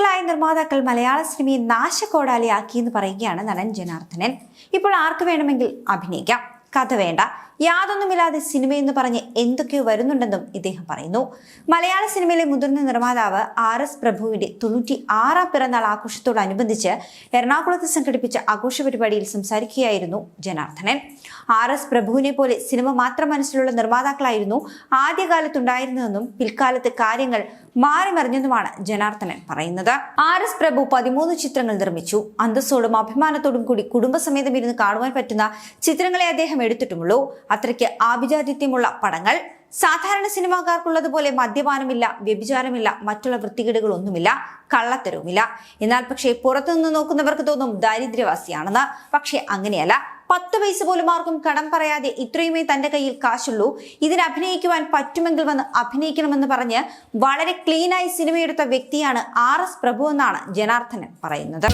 വർഷങ്ങളായ നിർമ്മാതാക്കൾ മലയാള സിനിമയെ നാശകോടാലിയാക്കിയെന്ന് പറയുകയാണ് നടൻ ജനാർദ്ദനൻ. ഇപ്പോൾ ആർക്ക് വേണമെങ്കിൽ അഭിനയിക്കാം, കഥ വേണ്ട, യാതൊന്നുമില്ലാതെ സിനിമയെന്ന് പറഞ്ഞ് എന്തൊക്കെയോ വരുന്നുണ്ടെന്നും ഇദ്ദേഹം പറയുന്നു. മലയാള സിനിമയിലെ മുതിർന്ന നിർമ്മാതാവ് RS പ്രഭുവിന്റെ 96ാം പിറന്നാൾ ആഘോഷത്തോടനുബന്ധിച്ച് എറണാകുളത്ത് സംഘടിപ്പിച്ച ആഘോഷ പരിപാടിയിൽ സംസാരിക്കുകയായിരുന്നു ജനാർദ്ദനൻ. RS പ്രഭുവിനെ പോലെ സിനിമ മാത്രം മനസ്സിലുള്ള നിർമ്മാതാക്കളായിരുന്നു ആദ്യകാലത്തുണ്ടായിരുന്നതെന്നും പിൽക്കാലത്ത് കാര്യങ്ങൾ മാറിമറിഞ്ഞെന്നുമാണ് ജനാർദ്ദനൻ പറയുന്നത്. RS പ്രഭു 13 ചിത്രങ്ങൾ നിർമ്മിച്ചു. അന്തസ്സോടും അഭിമാനത്തോടും കൂടി കുടുംബസമേതം ഇരുന്ന് കാണുവാൻ പറ്റുന്ന ചിത്രങ്ങളെ അദ്ദേഹം എടുത്തിട്ടുമുള്ളൂ. അത്രയ്ക്ക് ആഭിജാത്യമുള്ള പടങ്ങൾ. സാധാരണ സിനിമാക്കാർക്കുള്ളതുപോലെ മദ്യപാനമില്ല, വ്യഭിചാരമില്ല, മറ്റുള്ള വൃത്തികേടുകളൊന്നുമില്ല, കള്ളത്തരവുമില്ല. എന്നാൽ പക്ഷേ പുറത്തുനിന്ന് നോക്കുന്നവർക്ക് തോന്നും ദാരിദ്ര്യവാസിയാണെന്ന്. പക്ഷെ അങ്ങനെയല്ല. 10 പൈസ പോലും ആർക്കും കടം പറയാതെ ഇത്രയുമേ തന്റെ കയ്യിൽ കാശുള്ളൂ, ഇതിന് അഭിനയിക്കുവാൻ പറ്റുമെങ്കിൽ വന്ന് അഭിനയിക്കണമെന്ന് പറഞ്ഞ് വളരെ ക്ലീനായി സിനിമയെടുത്ത വ്യക്തിയാണ് RS പ്രഭു എന്നാണ് ജനാർദ്ദനൻ പറയുന്നത്.